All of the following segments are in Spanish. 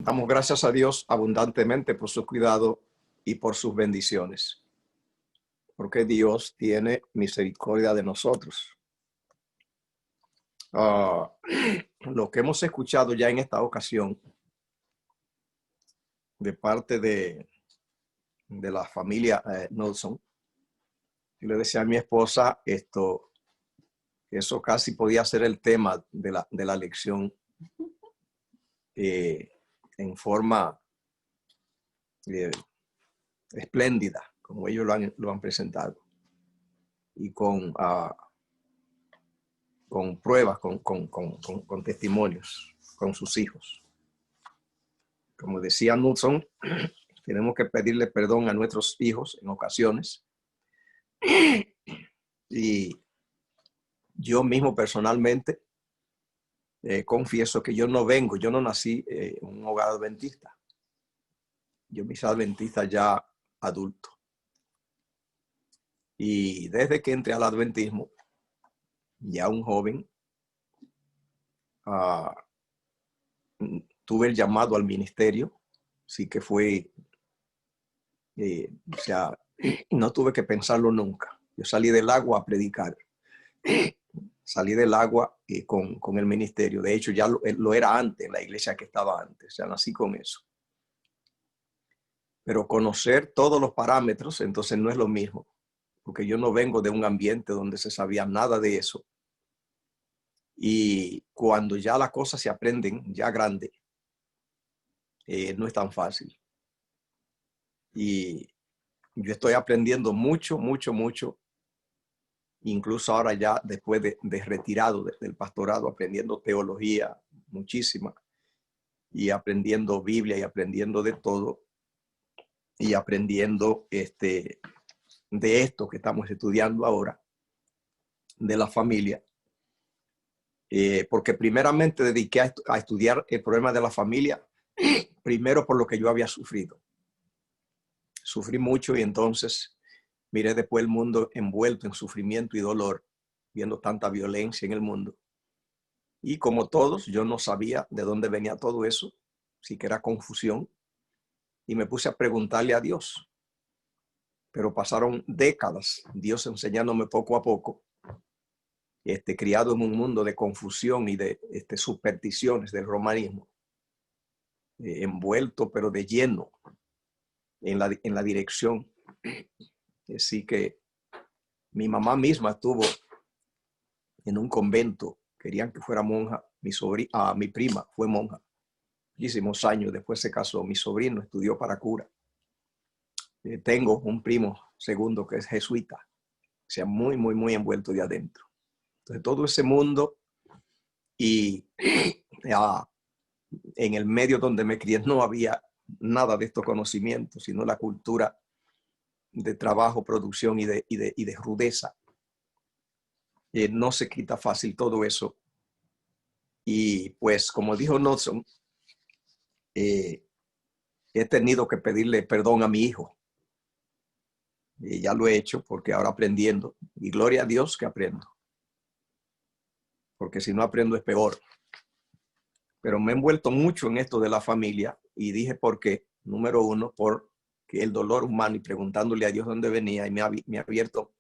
Damos gracias a Dios abundantemente por su cuidado y por sus bendiciones, porque Dios tiene misericordia de nosotros. Ah, lo que hemos escuchado ya en esta ocasión de parte de la familia Nelson, yo le decía a mi esposa eso casi podía ser el tema de la lección en forma eh, espléndida, como ellos lo han presentado, y con pruebas, con testimonios, con sus hijos. Como decía Knudson, tenemos que pedirle perdón a nuestros hijos en ocasiones. Y yo mismo personalmente confieso que yo no nací en un hogar adventista. Yo me hice adventista ya adulto. Y desde que entré al adventismo, ya un joven, tuve el llamado al ministerio, sí que fue, o sea, no tuve que pensarlo nunca. Yo salí del agua a predicar. Salí del agua con el ministerio. De hecho, ya lo era antes, en la iglesia que estaba antes. Ya nací con eso. Pero conocer todos los parámetros, entonces no es lo mismo. Porque yo no vengo de un ambiente donde se sabía nada de eso. Y cuando ya las cosas se aprenden ya grande, no es tan fácil. Y yo estoy aprendiendo mucho, mucho, mucho. Incluso ahora ya después de retirado del pastorado, aprendiendo teología muchísima y aprendiendo Biblia y aprendiendo de todo y aprendiendo de esto que estamos estudiando ahora, de la familia, porque primeramente dediqué a estudiar el problema de la familia, primero por lo que yo había sufrido. Sufrí mucho y entonces miré después el mundo envuelto en sufrimiento y dolor, viendo tanta violencia en el mundo. Y como todos, yo no sabía de dónde venía todo eso, sí que era confusión, y me puse a preguntarle a Dios. Pero pasaron décadas, Dios enseñándome poco a poco, criado en un mundo de confusión y de supersticiones del romanismo, envuelto pero de lleno en la dirección. Así que mi mamá misma estuvo en un convento, querían que fuera monja, mi prima fue monja, muchísimos años, después se casó, mi sobrino estudió para cura. Tengo un primo segundo que es jesuita, o sea, muy, muy, muy envuelto de adentro. Entonces, todo ese mundo y en el medio donde me crié no había nada de estos conocimientos, sino la cultura de trabajo, producción y de rudeza. No se quita fácil todo eso. Y pues, como dijo Knudson, he tenido que pedirle perdón a mi hijo. Ya lo he hecho porque ahora aprendiendo. Y gloria a Dios que aprendo. Porque si no aprendo es peor. Pero me he envuelto mucho en esto de la familia y dije por qué. Número uno, porque el dolor humano y preguntándole a Dios dónde venía y me ha abierto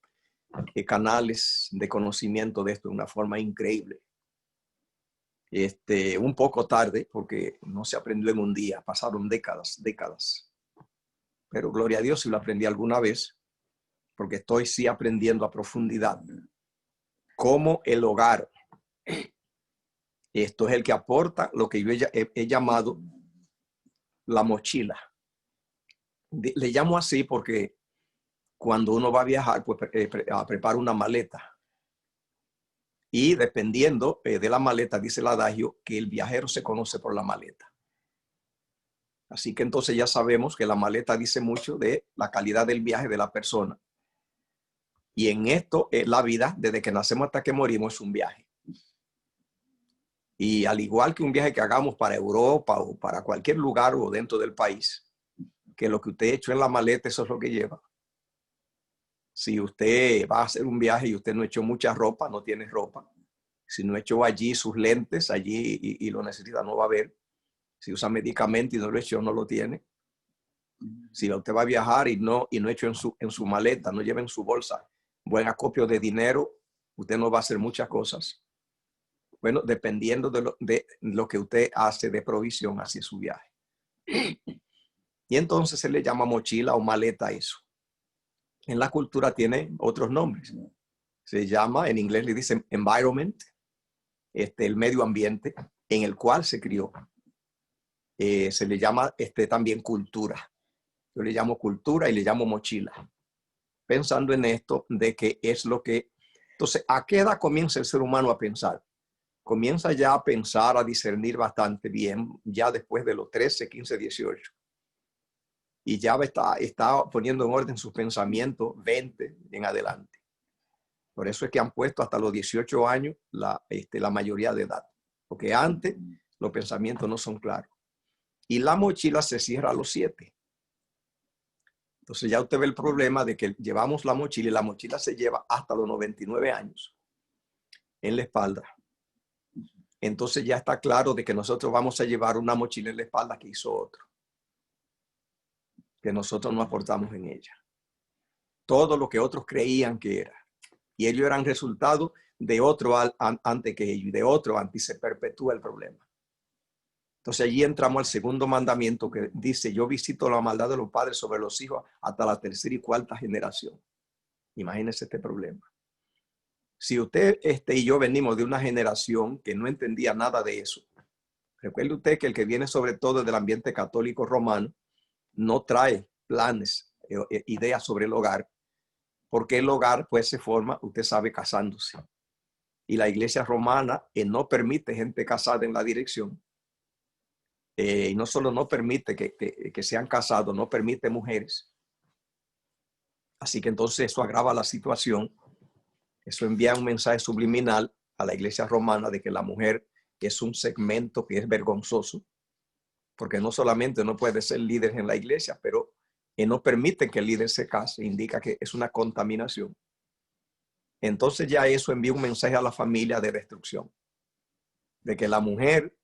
canales de conocimiento de esto de una forma increíble. Un poco tarde, porque no se aprendió en un día, pasaron décadas. Pero gloria a Dios si lo aprendí alguna vez, porque estoy sí aprendiendo a profundidad cómo el hogar, esto es el que aporta lo que yo he llamado la mochila. Le llamo así porque cuando uno va a viajar, pues prepara una maleta. Y dependiendo de la maleta, dice el adagio que el viajero se conoce por la maleta. Así que entonces ya sabemos que la maleta dice mucho de la calidad del viaje de la persona. Y en esto, la vida, desde que nacemos hasta que morimos, es un viaje. Y al igual que un viaje que hagamos para Europa o para cualquier lugar o dentro del país, que lo que usted echó en la maleta, eso es lo que lleva. Si usted va a hacer un viaje y usted no echó mucha ropa, no tiene ropa. Si no echó allí sus lentes, allí y lo necesita, no va a haber. Si usa medicamento y no lo echó, no lo tiene. Si usted va a viajar y no echo en su maleta, no lleva en su bolsa buen acopio de dinero, usted no va a hacer muchas cosas. Bueno, dependiendo de lo que usted hace de provisión hacia su viaje. Y entonces se le llama mochila o maleta a eso. En la cultura tiene otros nombres. Se llama, en inglés le dicen environment, el medio ambiente en el cual se crió. Se le llama también cultura. Yo le llamo cultura y le llamo mochila. Pensando en esto de que es lo que... Entonces, ¿a qué edad comienza el ser humano a pensar? Comienza ya a pensar, a discernir bastante bien, ya después de los 13, 15, 18. Y ya está poniendo en orden sus pensamientos 20 en adelante. Por eso es que han puesto hasta los 18 años la mayoría de edad. Porque antes los pensamientos no son claros. Y la mochila se cierra a los 7. Entonces ya usted ve el problema de que llevamos la mochila y la mochila se lleva hasta los 99 años en la espalda. Entonces ya está claro de que nosotros vamos a llevar una mochila en la espalda que hizo otro. Que nosotros no aportamos en ella. Todo lo que otros creían que era. Y ellos eran resultado de otro antes que ellos y de otro antes, y se perpetúa el problema. Entonces allí entramos al segundo mandamiento que dice: yo visito la maldad de los padres sobre los hijos hasta la tercera y cuarta generación. Imagínense este problema. Si usted y yo venimos de una generación que no entendía nada de eso, recuerde usted que el que viene sobre todo del ambiente católico romano no trae planes, ideas sobre el hogar, porque el hogar pues se forma, usted sabe, casándose. Y la iglesia romana no permite gente casada en la dirección. Y no solo no permite que sean casados, no permite mujeres. Así que entonces eso agrava la situación. Eso envía un mensaje subliminal a la iglesia romana de que la mujer es un segmento que es vergonzoso, porque no solamente no puede ser líder en la iglesia, pero no permite que el líder se case, indica que es una contaminación. Entonces ya eso envía un mensaje a la familia de destrucción, de que la mujer,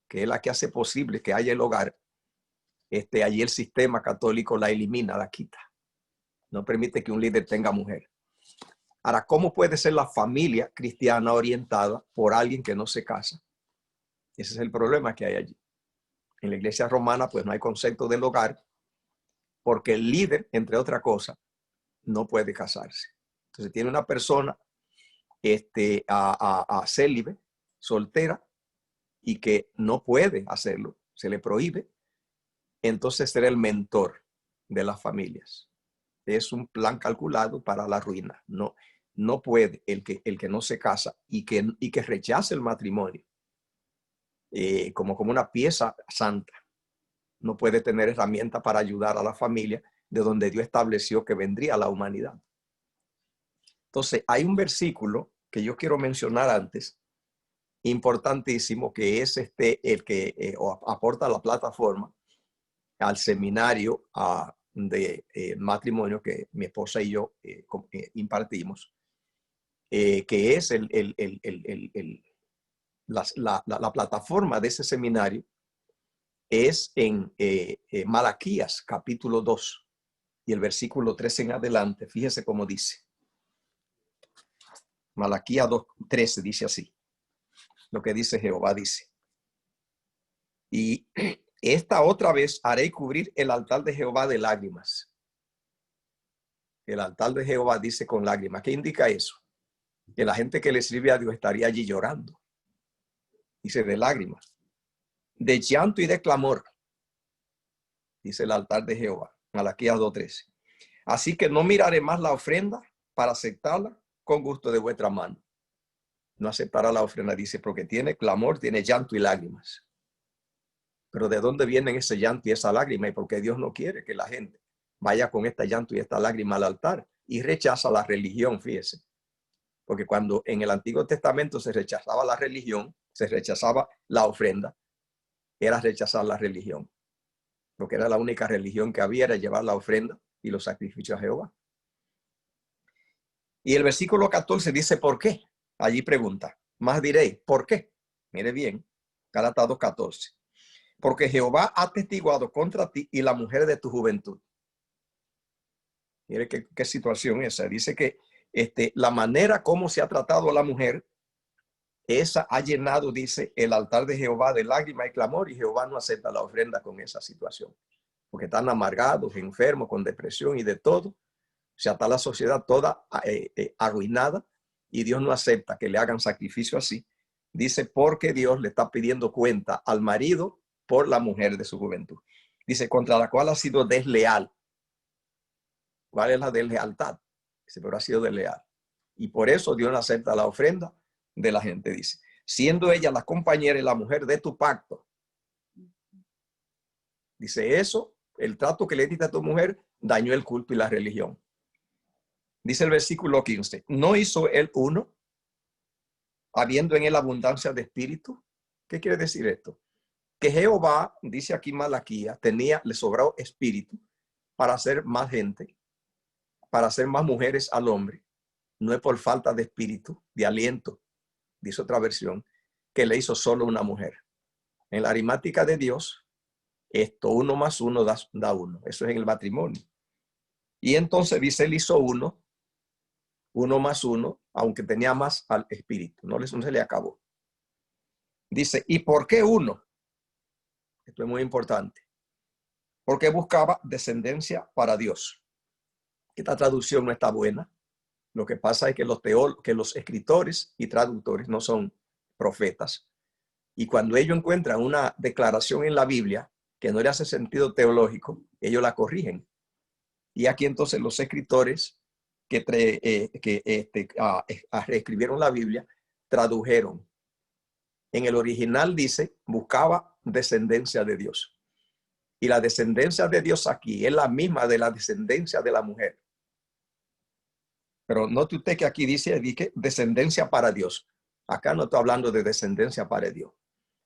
que es la que hace posible que haya el hogar, allí el sistema católico la elimina, la quita. No permite que un líder tenga mujer. Ahora, ¿cómo puede ser la familia cristiana orientada por alguien que no se casa? Ese es el problema que hay allí. En la iglesia romana, pues no hay concepto del hogar, porque el líder, entre otras cosas, no puede casarse. Entonces tiene una persona célibe, soltera, y que no puede hacerlo, se le prohíbe. Entonces será el mentor de las familias. Es un plan calculado para la ruina. No puede el que no se casa y que rechace el matrimonio como una pieza santa. No puede tener herramientas para ayudar a la familia de donde Dios estableció que vendría la humanidad. Entonces, hay un versículo que yo quiero mencionar antes, importantísimo, que es el que aporta la plataforma al seminario de matrimonio que mi esposa y yo impartimos, que es la plataforma de ese seminario, es en Malaquías capítulo 2 y el versículo 3 en adelante. Fíjese cómo dice. Malaquías 2:13 dice así. Lo que dice Jehová dice: y esta otra vez haré cubrir el altar de Jehová de lágrimas. El altar de Jehová dice con lágrimas. ¿Qué indica eso? Que la gente que le sirve a Dios estaría allí llorando. Dice de lágrimas, de llanto y de clamor. Dice el altar de Jehová. Malaquías 2:13. Así que no miraré más la ofrenda para aceptarla con gusto de vuestra mano. No aceptará la ofrenda, dice, porque tiene clamor, tiene llanto y lágrimas. Pero ¿de dónde vienen ese llanto y esa lágrima? Y porque Dios no quiere que la gente vaya con este llanto y esta lágrima al altar y rechaza la religión, fíjese. Porque cuando en el Antiguo Testamento se rechazaba la religión, se rechazaba la ofrenda, era rechazar la religión. Porque era la única religión que había, era llevar la ofrenda y los sacrificios a Jehová. Y el versículo 14 dice, ¿por qué? Allí pregunta, más diréis, ¿por qué? Mire bien, Gálatas 2:14. porque Jehová ha testiguado contra ti y la mujer de tu juventud. Mire qué situación esa. Dice que la manera como se ha tratado a la mujer, esa ha llenado, dice, el altar de Jehová de lágrimas y clamor, y Jehová no acepta la ofrenda con esa situación, porque están amargados, enfermos, con depresión y de todo. O sea, está la sociedad toda arruinada, y Dios no acepta que le hagan sacrificio así. Dice, porque Dios le está pidiendo cuenta al marido por la mujer de su juventud. Dice, contra la cual ha sido desleal. ¿Cuál es la deslealtad? Dice, pero ha sido desleal. Y por eso Dios no acepta la ofrenda de la gente, dice. Siendo ella la compañera y la mujer de tu pacto. Dice eso, el trato que le diste a tu mujer dañó el culto y la religión. Dice el versículo 15, ¿no hizo él uno, habiendo en él abundancia de espíritu? ¿Qué quiere decir esto? Que Jehová, dice aquí Malaquías, le sobró espíritu para hacer más gente, para hacer más mujeres al hombre. No es por falta de espíritu, de aliento, dice otra versión, que le hizo solo una mujer. En la aritmética de Dios, uno más uno da uno. Eso es en el matrimonio. Y entonces dice, él hizo uno más uno, aunque tenía más al espíritu. No se le acabó. Dice, ¿y por qué uno? Esto es muy importante. Porque buscaba descendencia para Dios. Esta traducción no está buena. Lo que pasa es que los escritores y traductores no son profetas. Y cuando ellos encuentran una declaración en la Biblia que no le hace sentido teológico, ellos la corrigen. Y aquí entonces los escritores que reescribieron la Biblia tradujeron. En el original dice, buscaba descendencia de Dios. Y la descendencia de Dios aquí es la misma de la descendencia de la mujer. Pero note usted que aquí dice descendencia para Dios. Acá no está hablando de descendencia para Dios.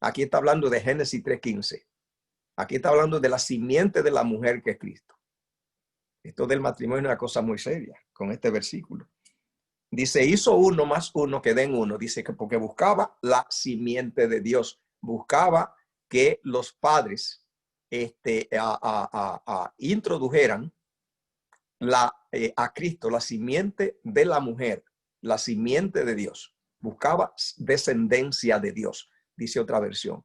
Aquí está hablando de Génesis 3:15. Aquí está hablando de la simiente de la mujer que es Cristo. Esto del matrimonio es una cosa muy seria con este versículo. Dice, hizo uno más uno que den uno. Dice que porque buscaba la simiente de Dios. Buscaba que los padres introdujeran a Cristo, la simiente de la mujer, la simiente de Dios. Buscaba descendencia de Dios, dice otra versión.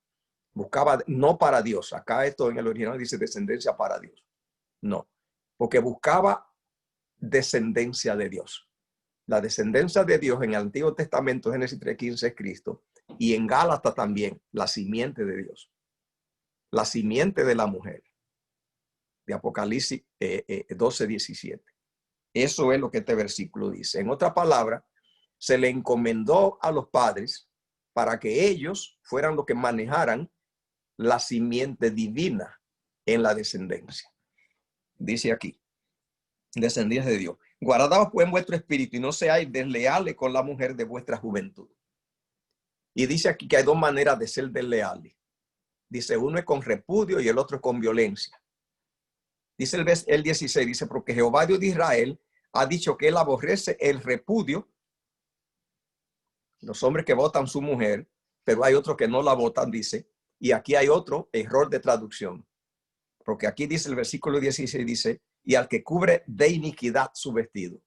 Buscaba no para Dios. Acá esto en el original dice descendencia para Dios. No, porque buscaba descendencia de Dios. La descendencia de Dios en el Antiguo Testamento, Génesis 3:15 es Cristo. Y en Gálatas también, la simiente de Dios. La simiente de la mujer. De Apocalipsis 12:17. Eso es lo que este versículo dice. En otra palabra, se le encomendó a los padres para que ellos fueran los que manejaran la simiente divina en la descendencia. Dice aquí, descendencia de Dios. Guardaos pues en vuestro espíritu y no seáis desleales con la mujer de vuestra juventud. Y dice aquí que hay dos maneras de ser desleales. Dice, uno es con repudio y el otro es con violencia. Dice el 16, dice, porque Jehová Dios de Israel ha dicho que él aborrece el repudio, los hombres que votan su mujer, pero hay otros que no la votan, dice, y aquí hay otro error de traducción, porque aquí dice el versículo 16, dice, y al que cubre de iniquidad su vestido.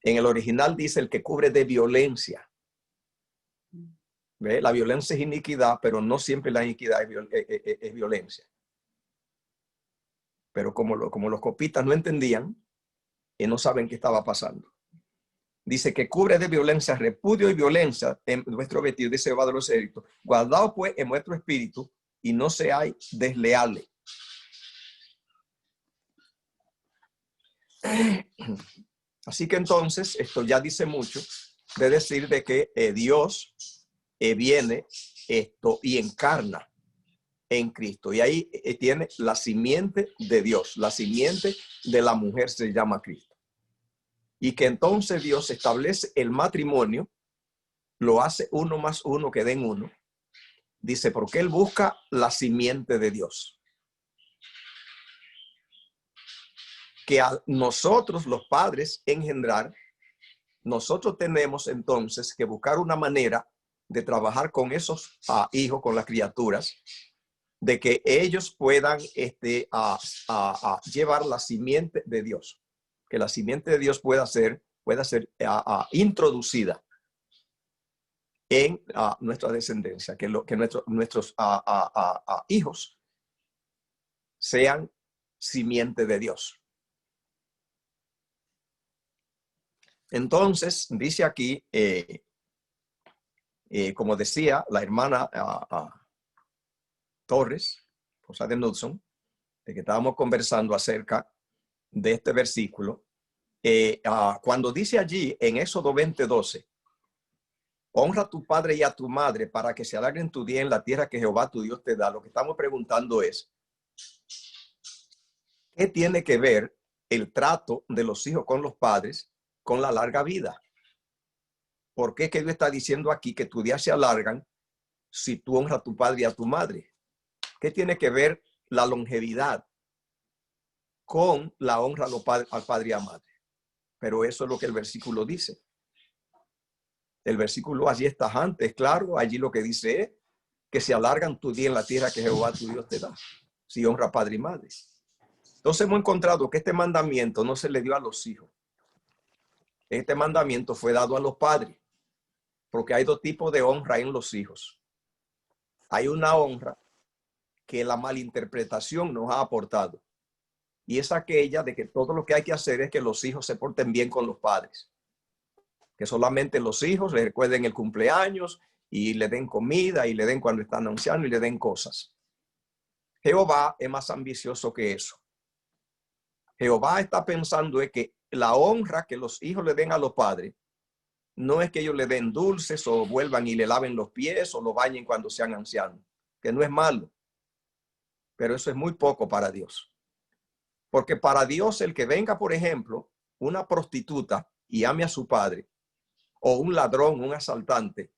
En el original dice el que cubre de violencia. ¿Ve? La violencia es iniquidad, pero no siempre la iniquidad es violencia. Pero como los copistas no entendían y no saben qué estaba pasando. Dice que cubre de violencia, repudio y violencia en vuestro vestido, dice Jehová de los ejércitos. Guardaos pues en vuestro espíritu y no seáis desleales. Así que entonces esto ya dice mucho de decir de que Dios viene y encarna en Cristo. Y ahí tiene la simiente de Dios, la simiente de la mujer se llama Cristo. Y que entonces Dios establece el matrimonio, lo hace uno más uno que den uno. Dice, porque él busca la simiente de Dios. Que a nosotros los padres engendrar, nosotros tenemos entonces que buscar una manera de trabajar con esos hijos, con las criaturas, de que ellos puedan llevar la simiente de Dios, que la simiente de Dios pueda ser introducida en nuestra descendencia, que nuestros hijos sean simiente de Dios. Entonces, dice aquí, como decía la hermana Torres, esposa de Knudson, de que estábamos conversando acerca de este versículo, cuando dice allí en Éxodo 20:12, honra a tu padre y a tu madre para que se alarguen tu día en la tierra que Jehová tu Dios te da. Lo que estamos preguntando es, ¿qué tiene que ver el trato de los hijos con los padres con la larga vida? ¿Por qué que Dios está diciendo aquí que tus días se alargan si tú honras a tu padre y a tu madre? ¿Qué tiene que ver la longevidad con la honra al padre y a madre? Pero eso es lo que el versículo dice. El versículo allí es tajante, es claro. Allí lo que dice es que se alargan tu día en la tierra que Jehová tu Dios te da, si honra a padre y madre. Entonces hemos encontrado que este mandamiento no se le dio a los hijos. Este mandamiento fue dado a los padres, porque hay dos tipos de honra en los hijos. Hay una honra que la malinterpretación nos ha aportado, y es aquella de que todo lo que hay que hacer es que los hijos se porten bien con los padres, que solamente los hijos le recuerden el cumpleaños y le den comida y le den cuando están ancianos y le den cosas. Jehová es más ambicioso que eso. Jehová está pensando en que la honra que los hijos le den a los padres no es que ellos le den dulces o vuelvan y le laven los pies o lo bañen cuando sean ancianos, que no es malo, pero eso es muy poco para Dios. Porque para Dios el que venga, por ejemplo, una prostituta y ame a su padre, o un ladrón, un asaltante,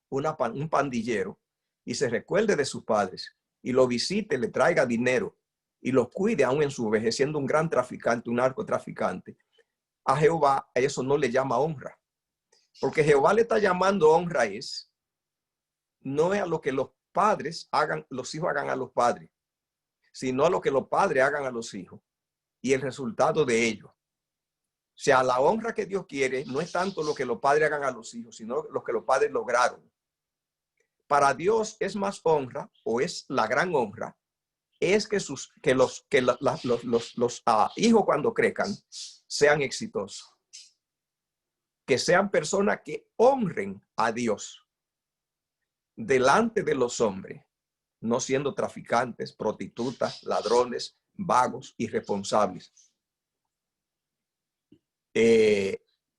un pandillero, y se recuerde de sus padres, y lo visite, le traiga dinero, y los cuide aún en su vejez, siendo un gran traficante, un narcotraficante, a Jehová eso no le llama honra. Porque Jehová le está llamando honra no es a lo que los padres hagan, los hijos hagan a los padres, sino a lo que los padres hagan a los hijos y el resultado de ello. O sea, la honra que Dios quiere no es tanto lo que los padres hagan a los hijos, sino lo que los padres lograron. Para Dios es más honra, o es la gran honra, es que los hijos cuando crezcan sean exitosos. Que sean personas que honren a Dios delante de los hombres, no siendo traficantes, prostitutas, ladrones, vagos, irresponsables.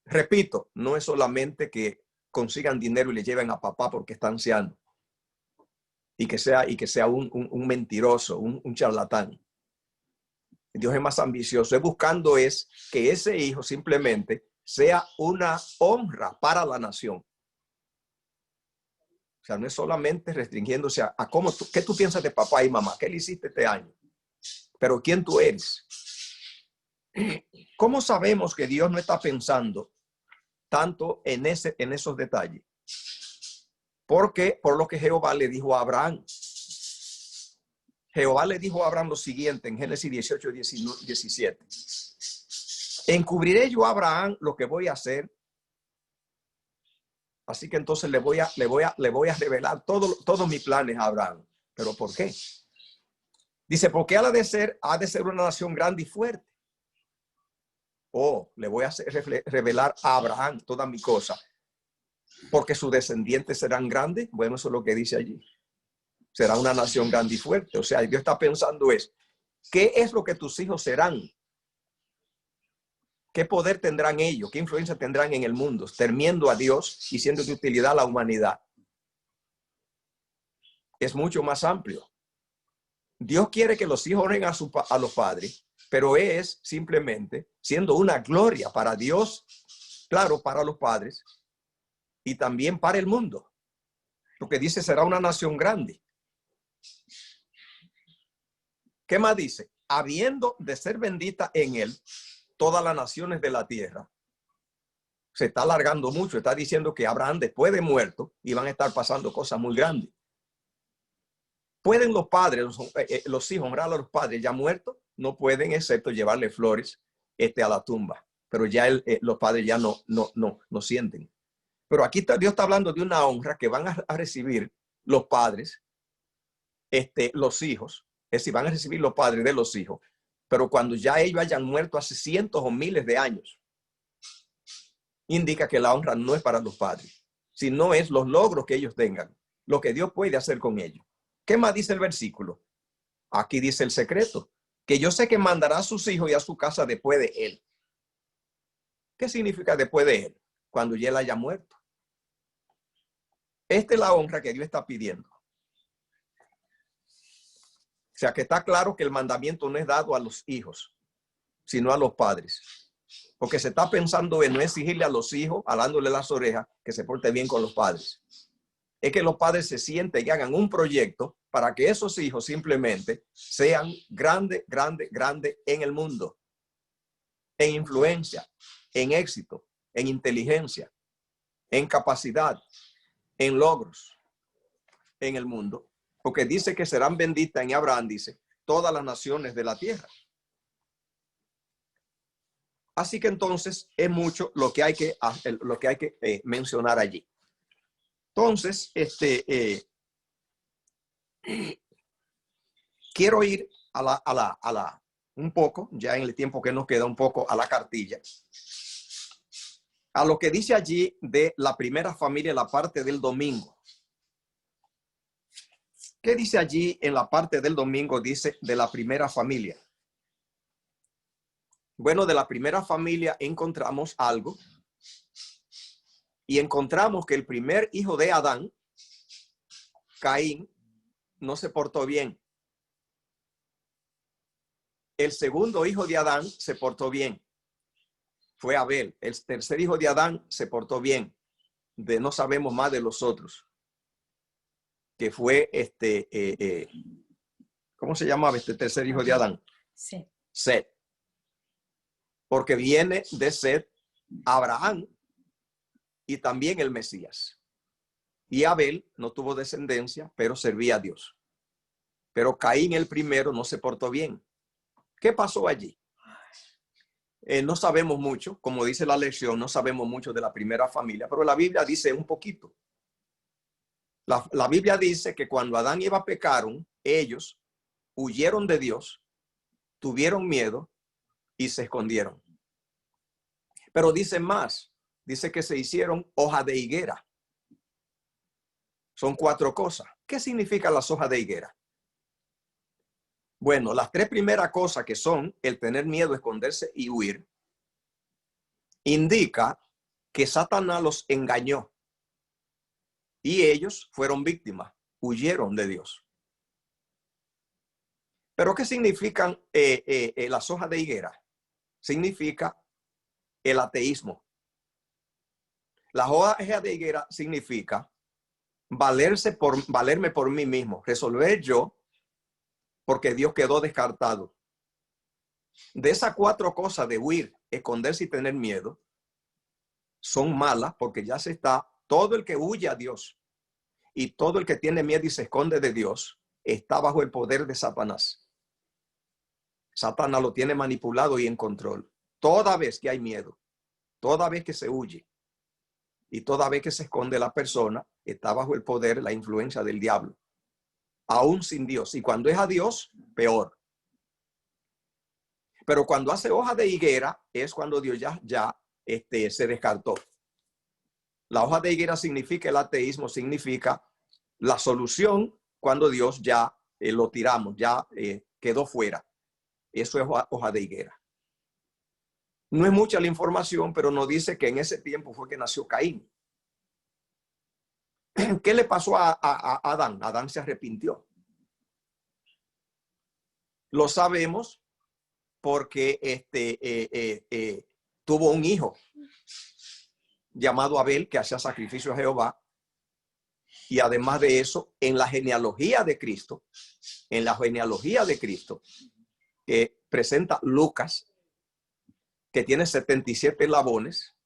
Repito, no es solamente que consigan dinero y le lleven a papá porque está anciano y que sea un mentiroso, un charlatán. Dios es más ambicioso. Es buscando que ese hijo simplemente sea una honra para la nación. O sea, no es solamente restringiéndose a qué tú piensas de papá y mamá, qué le hiciste este año, pero quién tú eres. ¿Cómo sabemos que Dios no está pensando tanto en esos detalles? Porque por lo que Jehová le dijo a Abraham. Jehová le dijo a Abraham lo siguiente en Génesis 18, 17. Encubriré yo a Abraham lo que voy a hacer. Así que entonces le voy a revelar todos mis planes a Abraham. ¿Pero por qué? Dice, porque ha de ser una nación grande y fuerte. Le voy a revelar a Abraham toda mi cosa. Porque sus descendientes serán grandes. Bueno, eso es lo que dice allí. Será una nación grande y fuerte. O sea, Dios está pensando ¿qué es lo que tus hijos serán? ¿Qué poder tendrán ellos? ¿Qué influencia tendrán en el mundo? Temiendo a Dios y siendo de utilidad a la humanidad. Es mucho más amplio. Dios quiere que los hijos honren a los padres, pero es simplemente siendo una gloria para Dios, claro, para los padres y también para el mundo. Lo que dice será una nación grande. ¿Qué más dice? Habiendo de ser bendita en él todas las naciones de la tierra. Se está alargando mucho. Está diciendo que Abraham después de muerto iban a estar pasando cosas muy grandes. ¿Pueden los padres, los hijos honrar a los padres ya muertos? No pueden, excepto llevarle flores a la tumba. Pero ya los padres ya no sienten. Pero aquí Dios está hablando de una honra que van a recibir los padres, los hijos. Es decir, van a recibir los padres de los hijos. Pero cuando ya ellos hayan muerto hace cientos o miles de años, indica que la honra no es para los padres, sino es los logros que ellos tengan, lo que Dios puede hacer con ellos. ¿Qué más dice el versículo? Aquí dice el secreto, que yo sé que mandará a sus hijos y a su casa después de él. ¿Qué significa después de él? Cuando ya él haya muerto. Esta es la honra que Dios está pidiendo. O sea, que está claro que el mandamiento no es dado a los hijos, sino a los padres. Porque se está pensando en no exigirle a los hijos, alándole las orejas, que se porte bien con los padres. Es que los padres se sienten y hagan un proyecto para que esos hijos simplemente sean grandes en el mundo, en influencia, en éxito, en inteligencia, en capacidad, en logros en el mundo. Porque dice que serán benditas en Abraham, dice, todas las naciones de la tierra. Así que entonces es mucho lo que hay que mencionar allí. Entonces, quiero ir un poco, ya en el tiempo que nos queda, un poco a la cartilla, a lo que dice allí de la primera familia, la parte del domingo. ¿Qué dice allí en la parte del domingo? Dice de la primera familia. Bueno, de la primera familia encontramos algo y encontramos que el primer hijo de Adán, Caín, no se portó bien. El segundo hijo de Adán se portó bien. Fue Abel. El tercer hijo de Adán se portó bien. No sabemos más de los otros. Que fue ¿cómo se llamaba este tercer hijo de Adán? Sí. Set. Porque viene de Set Abraham y también el Mesías. Y Abel no tuvo descendencia, pero servía a Dios. Pero Caín, el primero, no se portó bien. ¿Qué pasó allí? No sabemos mucho, como dice la lección, no sabemos mucho de la primera familia, pero la Biblia dice un poquito. La Biblia dice que cuando Adán y Eva pecaron, ellos huyeron de Dios, tuvieron miedo y se escondieron. Pero dice más, dice que se hicieron hoja de higuera. Son 4 cosas. ¿Qué significa las hojas de higuera? Bueno, las 3 primeras cosas, que son el tener miedo, esconderse y huir, indica que Satanás los engañó y ellos fueron víctimas, huyeron de Dios. ¿Pero qué significan las hojas de higuera? Significa el ateísmo. Las hojas de higuera significa valerme por mí mismo, resolver yo, porque Dios quedó descartado. De esas 4 cosas de huir, esconderse y tener miedo, son malas porque ya todo el que huye a Dios y todo el que tiene miedo y se esconde de Dios está bajo el poder de Satanás. Satanás lo tiene manipulado y en control. Toda vez que hay miedo, toda vez que se huye y toda vez que se esconde la persona, está bajo el poder, la influencia del diablo, aún sin Dios. Y cuando es a Dios, peor. Pero cuando hace hoja de higuera, es cuando Dios ya se descartó. La hoja de higuera significa el ateísmo, significa la solución cuando Dios ya lo tiramos, ya quedó fuera. Eso es hoja de higuera. No es mucha la información, pero nos dice que en ese tiempo fue que nació Caín. ¿Qué le pasó a Adán? Adán se arrepintió. Lo sabemos porque tuvo un hijo llamado Abel que hacía sacrificio a Jehová. Y además de eso, en la genealogía de Cristo, que presenta Lucas, que tiene 77 eslabones,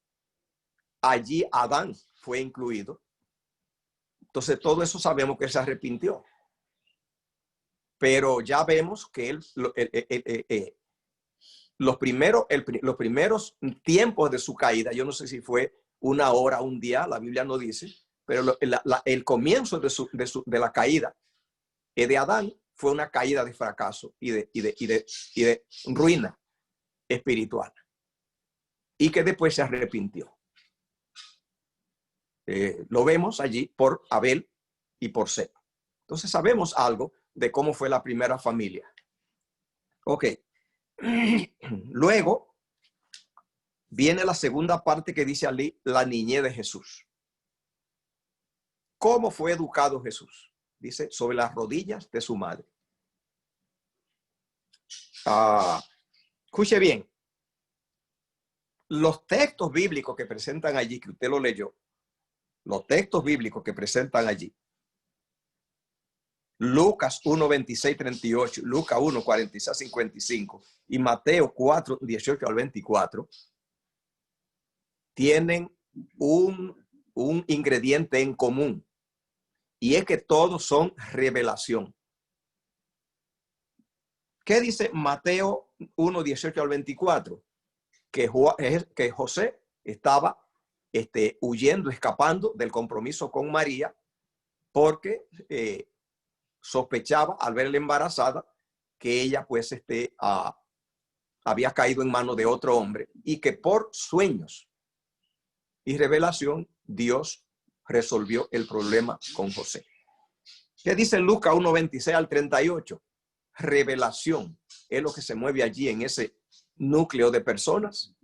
allí Adán fue incluido. Entonces todo eso sabemos que se arrepintió. pero ya vemos que los primeros tiempos de su caída, yo no sé si fue una hora, un día, la Biblia no dice, pero el comienzo de la caída de Adán fue una caída de fracaso y de ruina espiritual, y que después se arrepintió. Lo vemos allí por Abel y por Set. Entonces sabemos algo de cómo fue la primera familia. Ok. Luego viene la segunda parte que dice allí, la niñez de Jesús. ¿Cómo fue educado Jesús? Dice, sobre las rodillas de su madre. Escuche bien. Los textos bíblicos que presentan allí, que usted lo leyó, los textos bíblicos que presentan allí, Lucas 1, 26, 38, Lucas 1, 46, 55 y Mateo 4, 18 al 24, tienen un ingrediente en común, y es que todos son revelación. ¿Qué dice Mateo 1, 18 al 24? Que José estaba huyendo, escapando del compromiso con María, porque sospechaba al verla embarazada que ella pues había caído en manos de otro hombre, y que por sueños y revelación Dios resolvió el problema con José. ¿Qué dice Lucas 1, 26 al 38? Revelación es lo que se mueve allí en ese núcleo de personas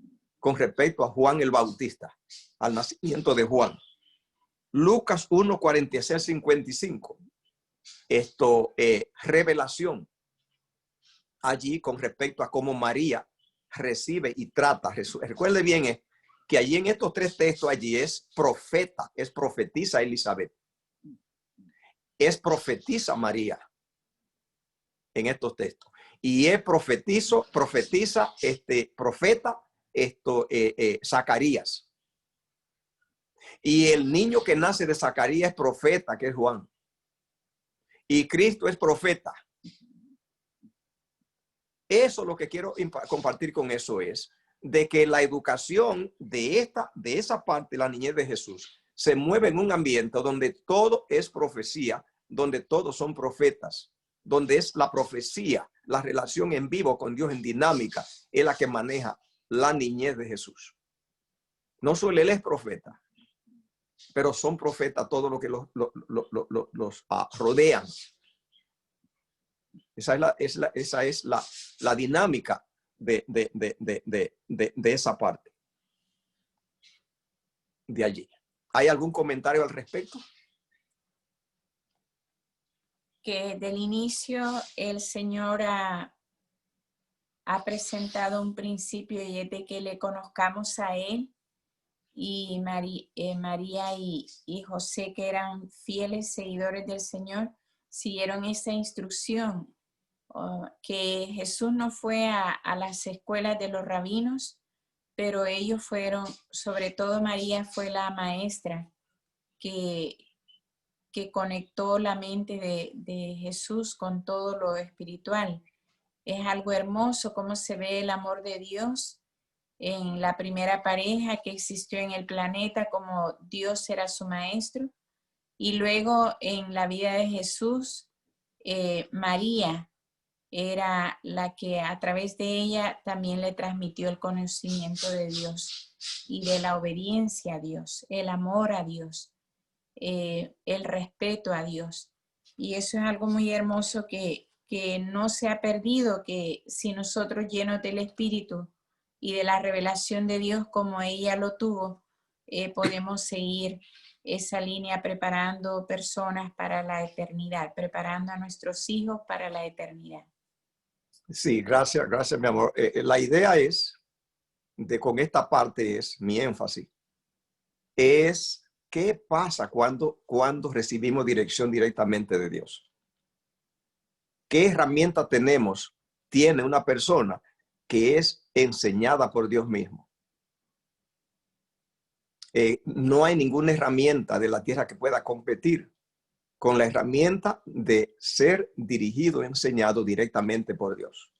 con respecto a Juan el Bautista, al nacimiento de Juan. Lucas 1, 46, 55. Revelación allí con respecto a cómo María recibe y trata. Recuerde bien que allí en estos tres textos allí es profeta, es profetisa Elizabeth, es profetiza María en estos textos, y es profetiza profeta Zacarías, y el niño que nace de Zacarías es profeta, que es Juan, y Cristo es profeta. Eso lo que quiero compartir con eso es de que la educación de esa parte de la niñez de Jesús se mueve en un ambiente donde todo es profecía, donde todos son profetas, donde es la profecía, la relación en vivo con Dios en dinámica, es la que maneja la niñez de Jesús. No solo él es profeta, pero son profetas todos los que los rodean. Esa es la dinámica de esa parte de allí. ¿Hay algún comentario al respecto? Que del inicio el Señor ha presentado un principio, y es de que le conozcamos a Él, y María y José, que eran fieles seguidores del Señor, siguieron esa instrucción. Que Jesús no fue a las escuelas de los rabinos, pero ellos fueron, sobre todo María fue la maestra que conectó la mente de Jesús con todo lo espiritual. Es algo hermoso cómo se ve el amor de Dios en la primera pareja que existió en el planeta, como Dios era su maestro, y luego en la vida de Jesús, María era la que a través de ella también le transmitió el conocimiento de Dios y de la obediencia a Dios, el amor a Dios, el respeto a Dios. Y eso es algo muy hermoso que no se ha perdido, que si nosotros llenos del Espíritu y de la revelación de Dios como ella lo tuvo, podemos seguir esa línea preparando personas para la eternidad, preparando a nuestros hijos para la eternidad. Sí, gracias, mi amor. La idea es, con esta parte es mi énfasis, es qué pasa cuando recibimos dirección directamente de Dios. ¿Qué herramienta tiene una persona que es enseñada por Dios mismo? No hay ninguna herramienta de la tierra que pueda competir con la herramienta de ser dirigido, enseñado directamente por Dios.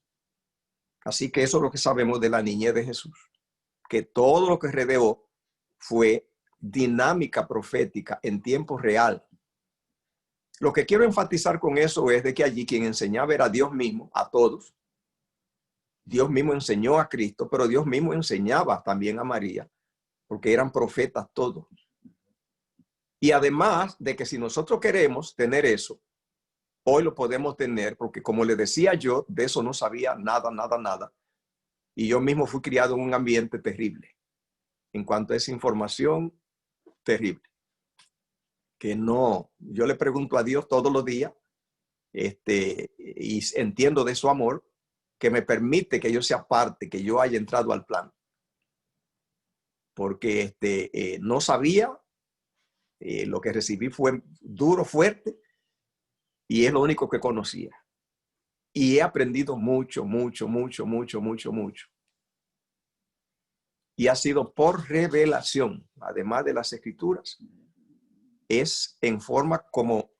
Así que eso es lo que sabemos de la niñez de Jesús, que todo lo que rodeó fue dinámica profética en tiempo real. Lo que quiero enfatizar con eso es de que allí quien enseñaba era Dios mismo a todos. Dios mismo enseñó a Cristo, pero Dios mismo enseñaba también a María, porque eran profetas todos. Y además de que si nosotros queremos tener eso, hoy lo podemos tener, porque como le decía yo, de eso no sabía nada. Y yo mismo fui criado en un ambiente terrible. En cuanto a esa información, terrible. Que no, yo le pregunto a Dios todos los días, y entiendo de su amor, que me permite que yo sea parte, que yo haya entrado al plan. Porque no sabía, lo que recibí fue duro, fuerte, y es lo único que conocía. Y he aprendido mucho. Y ha sido por revelación, además de las escrituras, es en forma como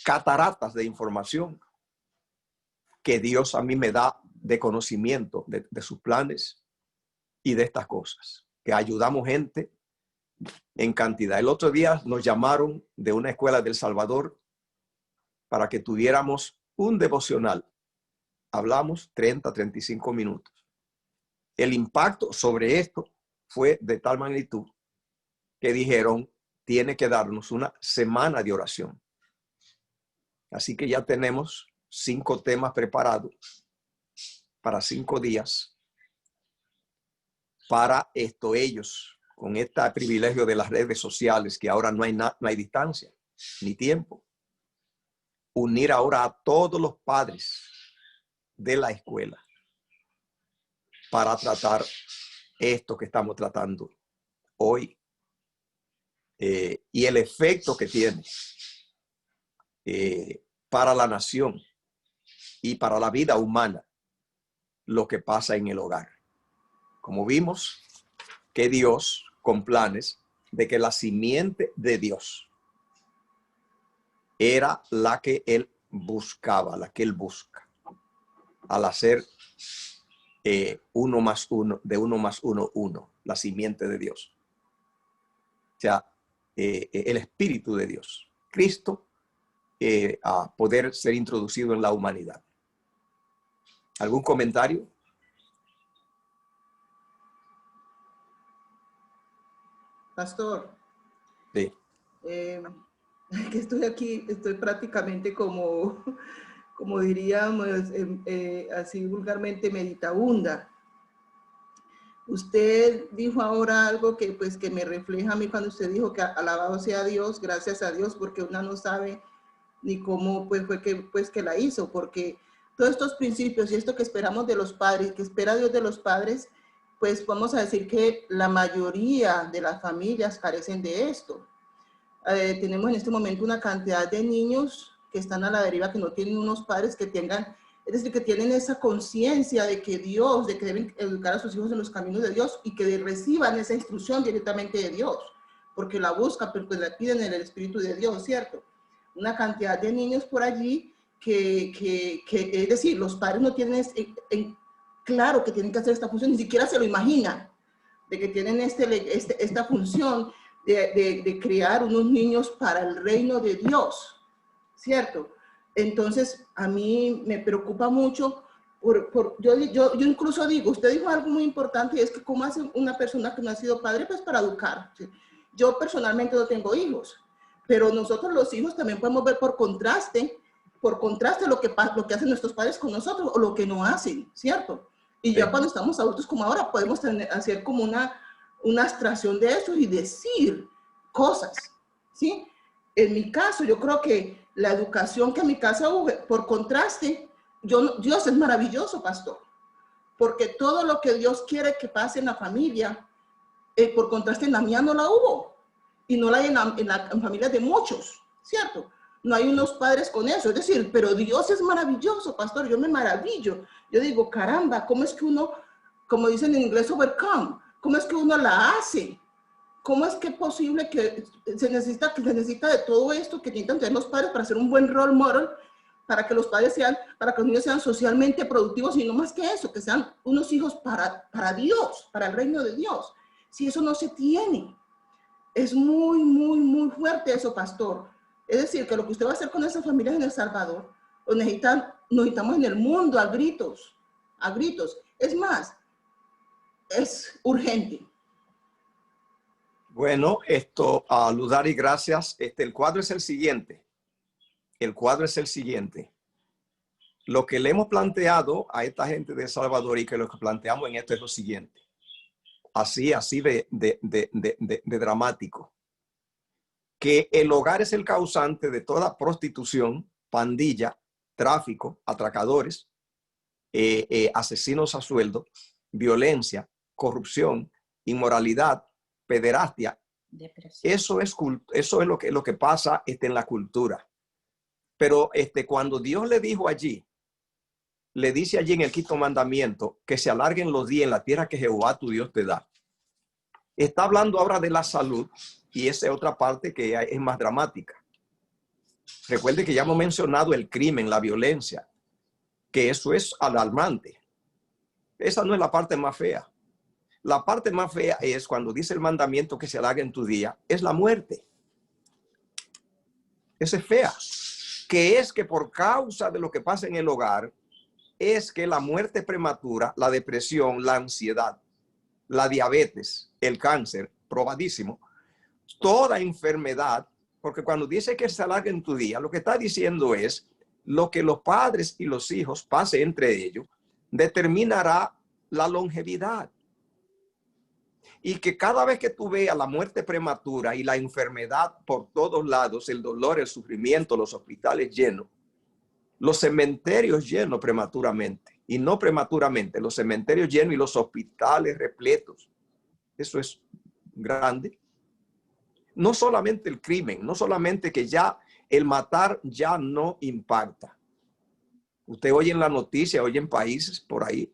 cataratas de información que Dios a mí me da de conocimiento de sus planes y de estas cosas, que ayudamos gente en cantidad. El otro día nos llamaron de una escuela de El Salvador para que tuviéramos un devocional. Hablamos 35 minutos. El impacto sobre esto fue de tal magnitud que dijeron, tiene que darnos una semana de oración. Así que ya tenemos 5 temas preparados para 5 días para ellos, con este privilegio de las redes sociales, que ahora no hay distancia ni tiempo. Unir ahora a todos los padres de la escuela para tratar esto que estamos tratando hoy. Y el efecto que tiene para la nación y para la vida humana lo que pasa en el hogar. Como vimos que Dios, con planes de que la simiente de Dios era la que Él buscaba, la que Él busca, al hacer 1 más 1, de 1 más 1, 1, la simiente de Dios. O sea, el Espíritu de Dios, Cristo, a poder ser introducido en la humanidad. ¿Algún comentario? Pastor. Sí. Que estoy aquí, estoy prácticamente como diríamos, así vulgarmente, meditabunda. Usted dijo ahora algo que me refleja a mí cuando usted dijo que alabado sea Dios, gracias a Dios, porque una no sabe ni cómo fue que la hizo, porque todos estos principios y esto que esperamos de los padres, que espera Dios de los padres, pues vamos a decir que la mayoría de las familias carecen de esto. Tenemos en este momento una cantidad de niños que están a la deriva, que no tienen unos padres que tengan, es decir, que tienen esa conciencia de que Dios, de que deben educar a sus hijos en los caminos de Dios y que reciban esa instrucción directamente de Dios, porque la buscan, pero pues la piden en el Espíritu de Dios, ¿cierto? Una cantidad de niños por allí que es decir, los padres no tienen claro que tienen que hacer esta función, ni siquiera se lo imaginan, de que tienen esta función de crear unos niños para el reino de Dios, ¿cierto? Entonces, a mí me preocupa mucho, yo incluso digo, usted dijo algo muy importante, y es que cómo hace una persona que no ha sido padre, pues para educar. ¿Sí? Yo personalmente no tengo hijos, pero nosotros los hijos también podemos ver por contraste lo que hacen nuestros padres con nosotros, o lo que no hacen, ¿cierto? Y ya cuando estamos adultos como ahora, podemos hacer como una abstracción de eso y decir cosas, ¿sí? En mi caso, yo creo que la educación que en mi casa hubo, por contraste, Dios es maravilloso, pastor, porque todo lo que Dios quiere que pase en la familia, por contraste en la mía no la hubo, y no la hay en familias de muchos, ¿cierto? No hay unos padres con eso, es decir, pero Dios es maravilloso, pastor, yo me maravillo. Yo digo, caramba, ¿cómo es que uno, como dicen en inglés, overcome? ¿Cómo es que uno la hace? ¿cómo es que es posible que se necesita de todo esto que necesitan tener los padres para ser un buen role model, para que los niños sean socialmente productivos y no más que eso, que sean unos hijos para Dios, para el reino de Dios? Si eso no se tiene, es muy, muy, muy fuerte eso, pastor. Es decir, que lo que usted va a hacer con esas familias en El Salvador, lo necesitamos en el mundo a gritos, a gritos. Es más, es urgente. Bueno, Ludari, gracias. El cuadro es el siguiente. El cuadro es el siguiente. Lo que le hemos planteado a esta gente de El Salvador y que lo que planteamos en esto es lo siguiente. Así de dramático. Que el hogar es el causante de toda prostitución, pandilla, tráfico, atracadores, asesinos a sueldo, violencia, corrupción, inmoralidad, pederastia. Depresión. Eso es lo que pasa en la cultura. Pero cuando Dios le dijo allí, le dice allí en el quinto mandamiento que se alarguen los días en la tierra que Jehová tu Dios te da. Está hablando ahora de la salud y esa es otra parte que es más dramática. Recuerde que ya hemos mencionado el crimen, la violencia, que eso es alarmante. Esa no es la parte más fea. La parte más fea es cuando dice el mandamiento que se alargue en tu día, es la muerte. Esa es fea. Que es que por causa de lo que pasa en el hogar, es que la muerte prematura, la depresión, la ansiedad, la diabetes, el cáncer, probadísimo, toda enfermedad, porque cuando dice que se alargue en tu día, lo que está diciendo es lo que los padres y los hijos pasen entre ellos, determinará la longevidad. Y que cada vez que tú veas la muerte prematura y la enfermedad por todos lados, el dolor, el sufrimiento, los hospitales llenos, los cementerios llenos prematuramente, y no prematuramente, los cementerios llenos y los hospitales repletos. Eso es grande. No solamente el crimen, no solamente que ya el matar ya no impacta. Usted oye en la noticia, oye en países por ahí.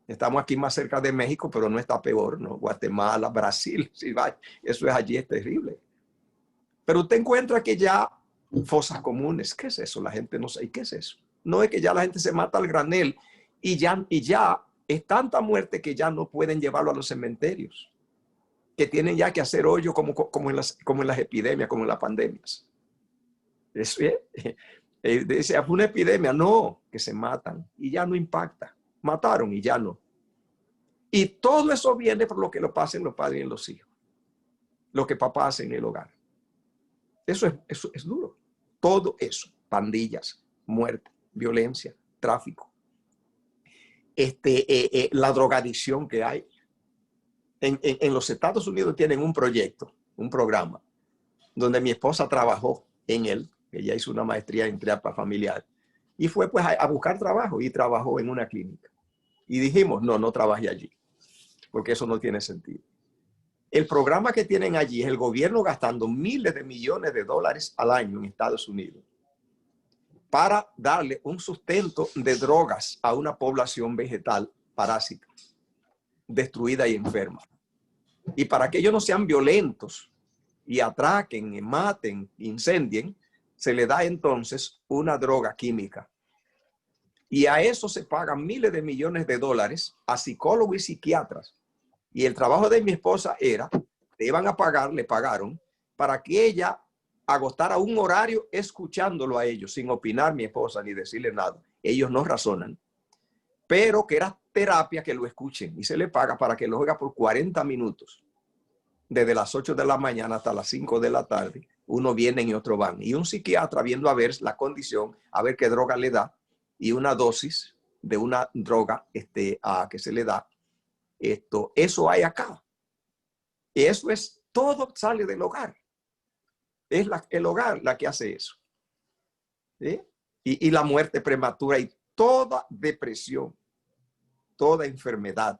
Estamos aquí más cerca de México, pero no está peor, ¿no? Guatemala, Brasil, si va, eso es allí, es terrible. Pero usted encuentra que ya fosas comunes, ¿qué es eso? La gente no sabe, ¿qué es eso? No es que ya la gente se mata al granel y ya es tanta muerte que ya no pueden llevarlo a los cementerios, que tienen ya que hacer hoyo como en las epidemias, como en las pandemias. Eso dice, fue una epidemia, no, que se matan y ya no impacta. Mataron y ya no. Y todo eso viene por lo que lo pasen los padres y los hijos. Lo que papá hace en el hogar. Eso es duro. Todo eso. Pandillas, muerte, violencia, tráfico. La drogadicción que hay. En los Estados Unidos tienen un proyecto, un programa, donde mi esposa trabajó en él. Ella hizo una maestría en terapia familiar. Y fue pues a buscar trabajo y trabajó en una clínica. Y dijimos, no trabaje allí, porque eso no tiene sentido. El programa que tienen allí es el gobierno gastando miles de millones de dólares al año en Estados Unidos para darle un sustento de drogas a una población vegetal parásita, destruida y enferma. Y para que ellos no sean violentos y atraquen, maten, incendien, se le da entonces una droga química. Y a eso se pagan miles de millones de dólares a psicólogos y psiquiatras. Y el trabajo de mi esposa era, le iban a pagar, le pagaron, para que ella agotara un horario escuchándolo a ellos, sin opinar mi esposa ni decirle nada. Ellos no razonan. Pero que era terapia que lo escuchen y se le paga para que lo oiga por 40 minutos. Desde las 8 de la mañana hasta las 5 de la tarde. Uno viene y otro van. Y un psiquiatra viendo a ver la condición, a ver qué droga le da y una dosis de una droga que se le da. Eso hay acá. Y eso es, todo sale del hogar. Es el hogar la que hace eso. ¿Sí? Y la muerte prematura y toda depresión, toda enfermedad.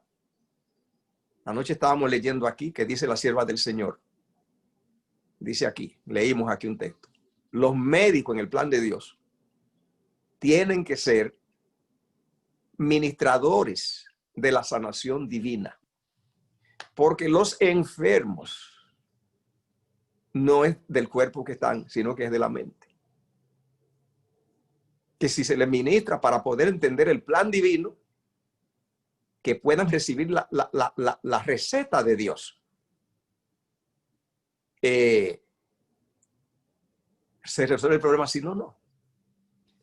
Anoche estábamos leyendo aquí que dice la sierva del Señor. Dice aquí, leímos aquí un texto. Los médicos en el plan de Dios tienen que ser ministradores de la sanación divina. Porque los enfermos no es del cuerpo que están, sino que es de la mente. Que si se les ministra para poder entender el plan divino, que puedan recibir la receta de Dios. Se resuelve el problema, si no, no.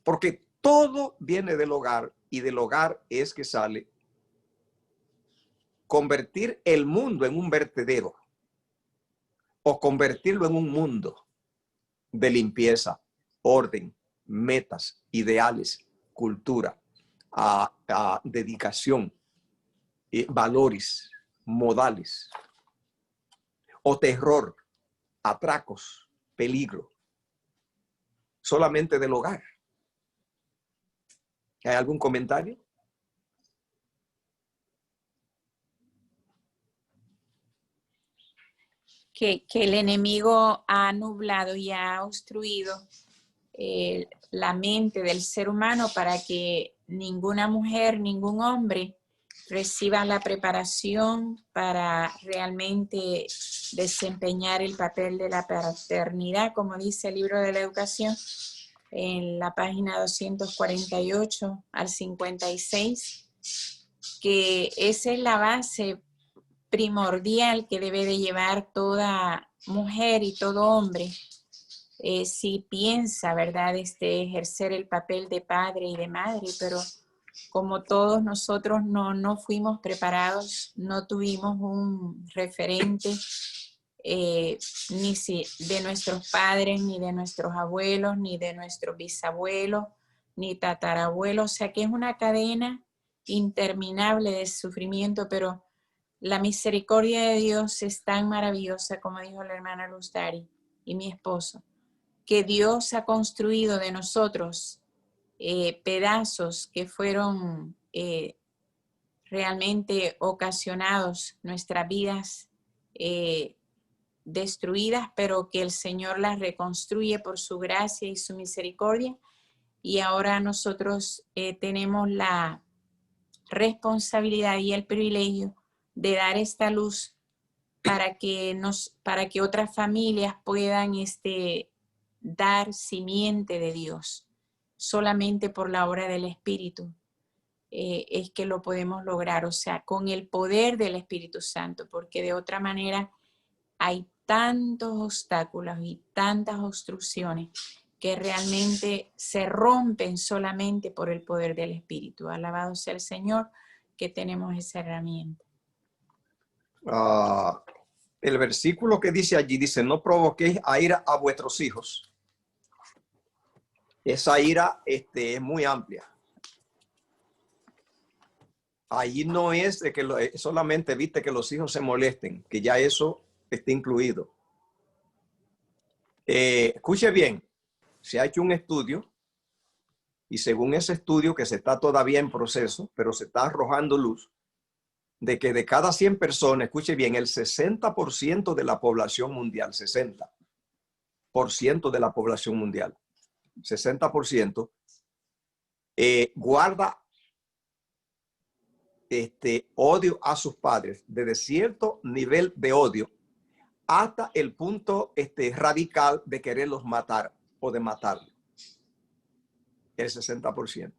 Porque todo viene del hogar y del hogar es que sale convertir el mundo en un vertedero o convertirlo en un mundo de limpieza, orden, metas, ideales, cultura, dedicación, valores, modales, o terror, atracos, peligro, solamente del hogar. ¿Hay algún comentario? Que el enemigo ha nublado y ha obstruido la mente del ser humano para que ninguna mujer, ningún hombre reciba la preparación para realmente desempeñar el papel de la paternidad, como dice el libro de la educación en la página 248 al 56, que esa es la base primordial que debe de llevar toda mujer y todo hombre si piensa, ¿verdad?, ejercer el papel de padre y de madre, pero como todos nosotros no fuimos preparados, no tuvimos un referente ni de nuestros padres, ni de nuestros abuelos, ni de nuestros bisabuelos, ni tatarabuelos, o sea que es una cadena interminable de sufrimiento, pero la misericordia de Dios es tan maravillosa, como dijo la hermana Lustari y mi esposo, que Dios ha construido de nosotros pedazos que fueron realmente ocasionados, nuestras vidas destruidas, pero que el Señor las reconstruye por su gracia y su misericordia. Y ahora nosotros tenemos la responsabilidad y el privilegio de dar esta luz para que otras familias puedan dar simiente de Dios. Solamente por la obra del Espíritu es que lo podemos lograr, o sea, con el poder del Espíritu Santo, porque de otra manera hay tantos obstáculos y tantas obstrucciones que realmente se rompen solamente por el poder del Espíritu. Alabado sea el Señor que tenemos esa herramienta. El versículo que dice allí, dice, no provoquéis a ira a vuestros hijos. Esa ira es muy amplia. Allí no es de que solamente viste que los hijos se molesten, que ya eso está incluido. Escuche bien, se ha hecho un estudio y según ese estudio que se está todavía en proceso, pero se está arrojando luz, de que de cada 100 personas, escuche bien, el 60% de la población mundial, 60% de la población mundial, 60%, guarda odio a sus padres, desde cierto nivel de odio hasta el punto radical de quererlos matar o de matarlos. El 60%.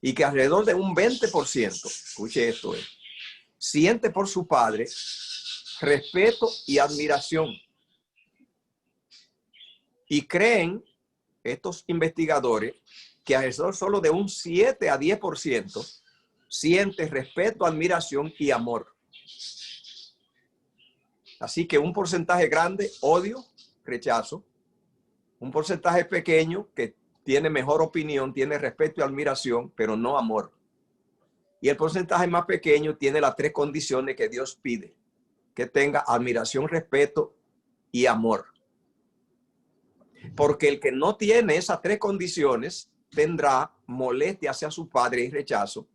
Y que alrededor de un 20%, escuche esto, siente por su padre respeto y admiración. Y creen estos investigadores que alrededor solo de un 7 a 10% siente respeto, admiración y amor. Así que un porcentaje grande, odio, rechazo. Un porcentaje pequeño que tiene mejor opinión, tiene respeto y admiración, pero no amor. Y el porcentaje más pequeño tiene las 3 condiciones que Dios pide: que tenga admiración, respeto y amor. Porque el que no tiene esas 3 condiciones tendrá molestia hacia su padre y rechazo.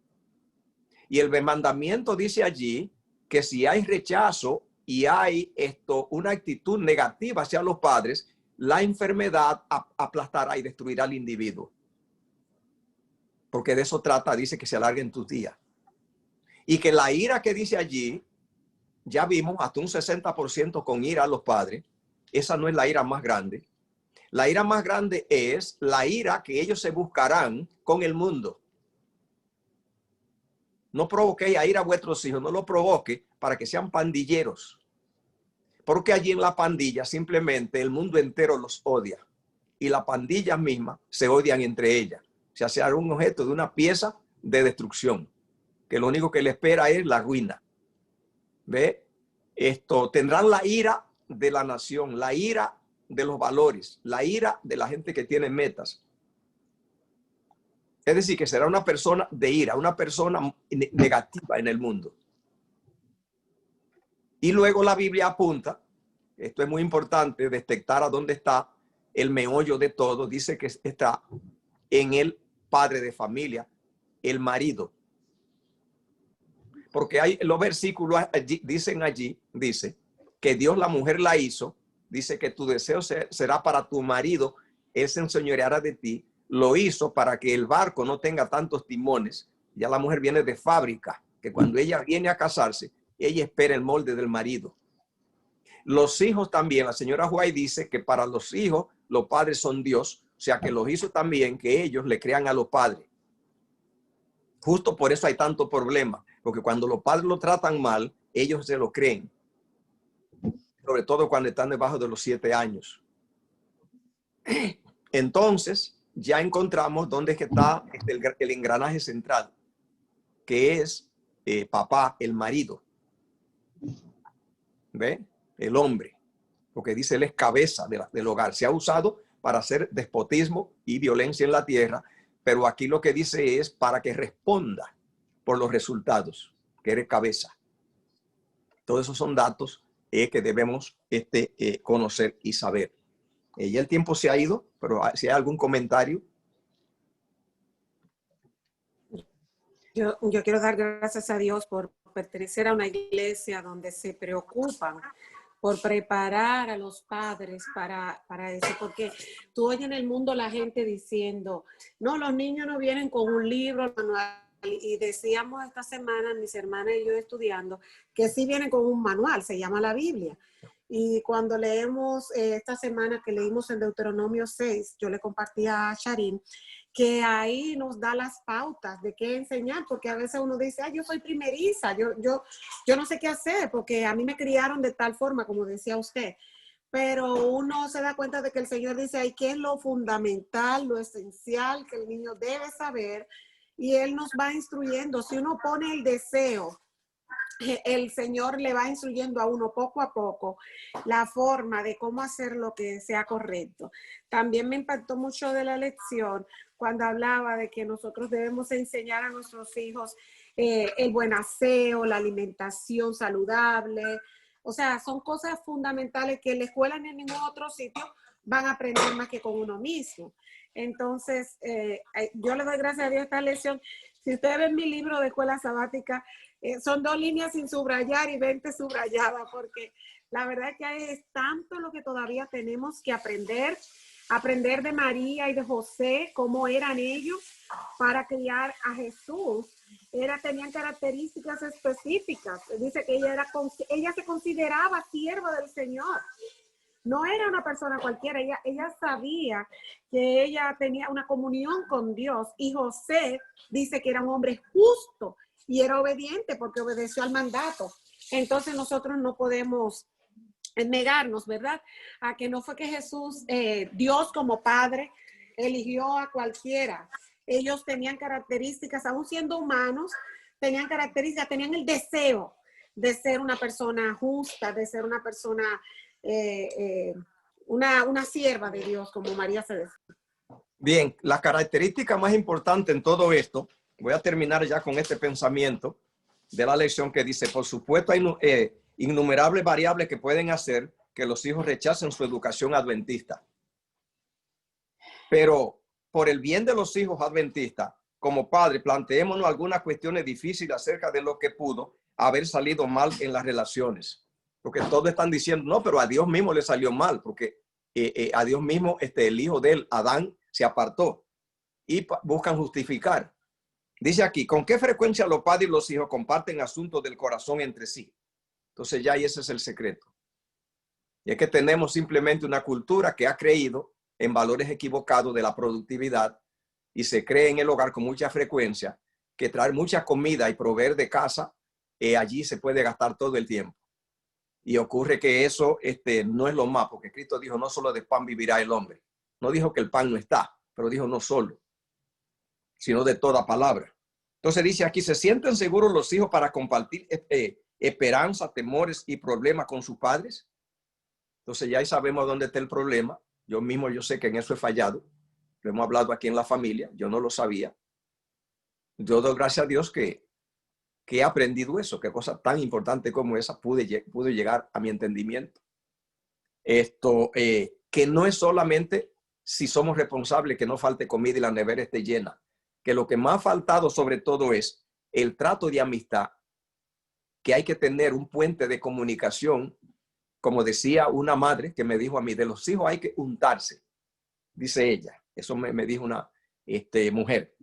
Y el mandamiento dice allí que si hay rechazo y hay una actitud negativa hacia los padres, la enfermedad aplastará y destruirá al individuo. Porque de eso trata, dice que se alarguen tus días. Y que la ira que dice allí ya vimos hasta un 60% con ira a los padres. Esa no es la ira más grande. La ira más grande es la ira que ellos se buscarán con el mundo. No provoquéis a ira a vuestros hijos, no lo provoque para que sean pandilleros. Porque allí en la pandilla simplemente el mundo entero los odia. Y las pandillas mismas se odian entre ellas. Se hace un objeto de una pieza de destrucción. Que lo único que le espera es la ruina. ¿Ve? Tendrán la ira de la nación, la ira de los valores, la ira de la gente que tiene metas. Es decir, que será una persona de ira, una persona negativa en el mundo. Y luego la Biblia apunta, esto es muy importante, detectar a dónde está el meollo de todo. Dice que está en el padre de familia, el marido. Porque hay los versículos dicen allí, dice que Dios la mujer la hizo, dice que tu deseo será para tu marido, él se enseñoreará de ti, lo hizo para que el barco no tenga tantos timones. Ya la mujer viene de fábrica, que cuando ella viene a casarse, ella espera el molde del marido. Los hijos también, la señora White dice que para los hijos, los padres son Dios, o sea que los hizo también que ellos le crean a los padres. Justo por eso hay tanto problema, porque cuando los padres lo tratan mal, ellos se lo creen. Sobre todo cuando están debajo de los 7 años. Entonces, ya encontramos dónde es que está el engranaje central, que es papá, el marido. ¿Ve? El hombre. Porque dice él es cabeza del hogar. Se ha usado para hacer despotismo y violencia en la tierra, pero aquí lo que dice es para que responda por los resultados, que eres cabeza. Todos esos son datos que debemos conocer y saber. Ya el tiempo se ha ido, pero si hay algún comentario. Yo quiero dar gracias a Dios por pertenecer a una iglesia donde se preocupan por preparar a los padres para eso, porque tú oyes en el mundo la gente diciendo, no, los niños no vienen con un libro, manual, y decíamos esta semana, mis hermanas y yo estudiando, que sí vienen con un manual, se llama la Biblia. Y cuando leemos esta semana que leímos en Deuteronomio 6, yo le compartí a Sharin, que ahí nos da las pautas de qué enseñar, porque a veces uno dice, yo soy primeriza, yo no sé qué hacer, porque a mí me criaron de tal forma, como decía usted. Pero uno se da cuenta de que el Señor dice, qué es lo fundamental, lo esencial que el niño debe saber, y Él nos va instruyendo. Si uno pone el deseo, el Señor le va instruyendo a uno poco a poco la forma de cómo hacer lo que sea correcto. También me impactó mucho de la lección cuando hablaba de que nosotros debemos enseñar a nuestros hijos el buen aseo, la alimentación saludable. O sea, son cosas fundamentales que en la escuela ni en ningún otro sitio van a aprender más que con uno mismo. Entonces, yo le doy gracias a Dios esta lección. Si ustedes ven mi libro de escuela sabática, son 2 líneas sin subrayar y 20 subrayadas, porque la verdad es que es tanto lo que todavía tenemos que aprender de María y de José, cómo eran ellos para criar a Jesús. Tenían características específicas. Dice que ella se consideraba sierva del Señor. No era una persona cualquiera, ella sabía que ella tenía una comunión con Dios, y José dice que era un hombre justo y era obediente porque obedeció al mandato. Entonces nosotros no podemos negarnos, ¿verdad? A que no fue que Jesús, Dios como Padre, eligió a cualquiera. Ellos tenían características, aún siendo humanos, tenían características, tenían el deseo de ser una persona justa, de ser una persona, una sierva de Dios, como María se decía. Bien, la característica más importante en todo esto, voy a terminar ya con este pensamiento de la lección que dice, por supuesto hay innumerables variables que pueden hacer que los hijos rechacen su educación adventista. Pero por el bien de los hijos adventistas, como padre, planteémonos algunas cuestiones difíciles acerca de lo que pudo haber salido mal en las relaciones. Porque todos están diciendo, no, pero a Dios mismo le salió mal, porque a Dios mismo el hijo de él, Adán, se apartó y buscan justificar. Dice aquí, ¿con qué frecuencia los padres y los hijos comparten asuntos del corazón entre sí? Entonces ya ese es el secreto. Y es que tenemos simplemente una cultura que ha creído en valores equivocados de la productividad y se cree en el hogar con mucha frecuencia que traer mucha comida y proveer de casa, allí se puede gastar todo el tiempo. Y ocurre que eso no es lo más, porque Cristo dijo, no solo de pan vivirá el hombre. No dijo que el pan no está, pero dijo no solo, sino de toda palabra. Entonces dice aquí, ¿se sienten seguros los hijos para compartir esperanza, temores y problemas con sus padres? Entonces ya ahí sabemos dónde está el problema. Yo sé que en eso he fallado. Lo hemos hablado aquí en la familia. Yo no lo sabía. Yo doy gracias a Dios que he aprendido eso. Qué cosa tan importante como esa pude llegar a mi entendimiento. Que no es solamente si somos responsables que no falte comida y la nevera esté llena. Que lo que más ha faltado sobre todo es el trato de amistad, que hay que tener un puente de comunicación. Como decía una madre que me dijo a mí, de los hijos hay que untarse, dice ella. Eso me dijo una mujer.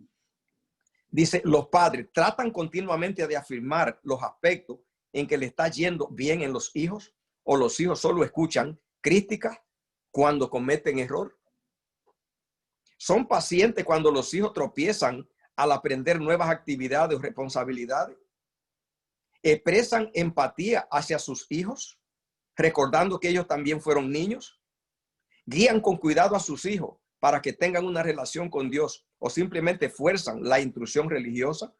Dice, los padres tratan continuamente de afirmar los aspectos en que le está yendo bien en los hijos, o los hijos solo escuchan críticas cuando cometen error. Son pacientes cuando los hijos tropiezan al aprender nuevas actividades o responsabilidades. Expresan empatía hacia sus hijos, recordando que ellos también fueron niños. Guían con cuidado a sus hijos para que tengan una relación con Dios, o simplemente fuerzan la instrucción religiosa.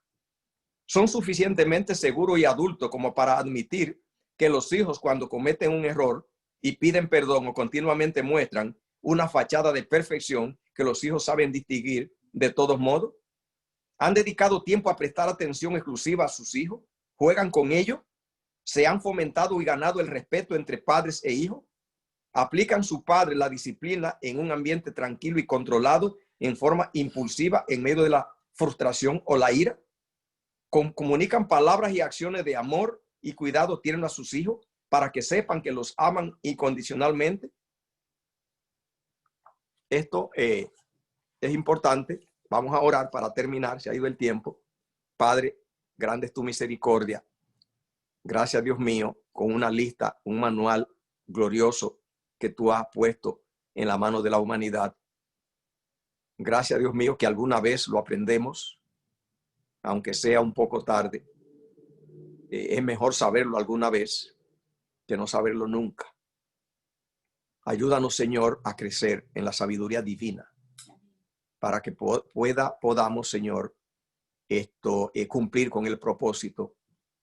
Son suficientemente seguros y adultos como para admitir que los hijos, cuando cometen un error y piden perdón, o continuamente muestran una fachada de perfección que los hijos saben distinguir de todos modos. Han dedicado tiempo a prestar atención exclusiva a sus hijos, juegan con ellos, se han fomentado y ganado el respeto entre padres e hijos, aplican su padre la disciplina en un ambiente tranquilo y controlado en forma impulsiva en medio de la frustración o la ira, comunican palabras y acciones de amor y cuidado tienen a sus hijos para que sepan que los aman incondicionalmente. Esto es importante. Vamos a orar para terminar, se ha ido el tiempo. Padre, grande es tu misericordia. Gracias, Dios mío, con una lista, un manual glorioso que tú has puesto en la mano de la humanidad. Gracias, Dios mío, que alguna vez lo aprendemos, aunque sea un poco tarde. Es mejor saberlo alguna vez que no saberlo nunca. Ayúdanos, Señor, a crecer en la sabiduría divina para que podamos, Señor, cumplir con el propósito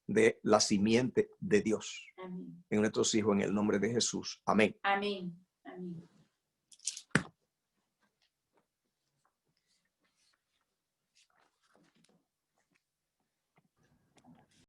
de la simiente de Dios. Amén. En nuestros hijos, en el nombre de Jesús. Amén. Amén. Amén.